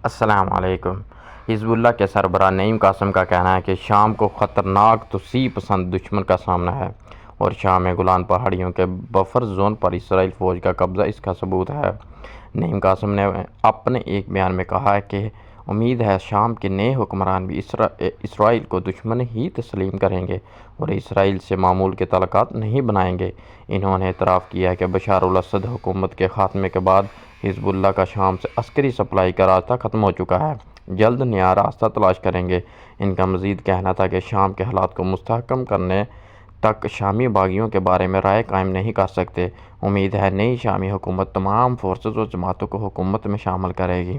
السلام علیکم۔ حزب اللہ کے سربراہ نعیم قاسم کا کہنا ہے کہ شام کو خطرناک توسیع پسند دشمن کا سامنا ہے اور شام میں گولان پہاڑیوں کے بفر زون پر اسرائیل فوج کا قبضہ اس کا ثبوت ہے۔ نعیم قاسم نے اپنے ایک بیان میں کہا کہ امید ہے شام کے نئے حکمران بھی اسرائیل کو دشمن ہی تسلیم کریں گے اور اسرائیل سے معمول کے تعلقات نہیں بنائیں گے۔ انہوں نے اعتراف کیا کہ بشار الاسد حکومت کے خاتمے کے بعد حزب اللہ کا شام سے عسکری سپلائی کا راستہ ختم ہو چکا ہے، جلد نیا راستہ تلاش کریں گے۔ ان کا مزید کہنا تھا کہ شام کے حالات کو مستحکم کرنے تک شامی باغیوں کے بارے میں رائے قائم نہیں کر سکتے۔ امید ہے نئی شامی حکومت تمام فورسز اور جماعتوں کو حکومت میں شامل کرے گی۔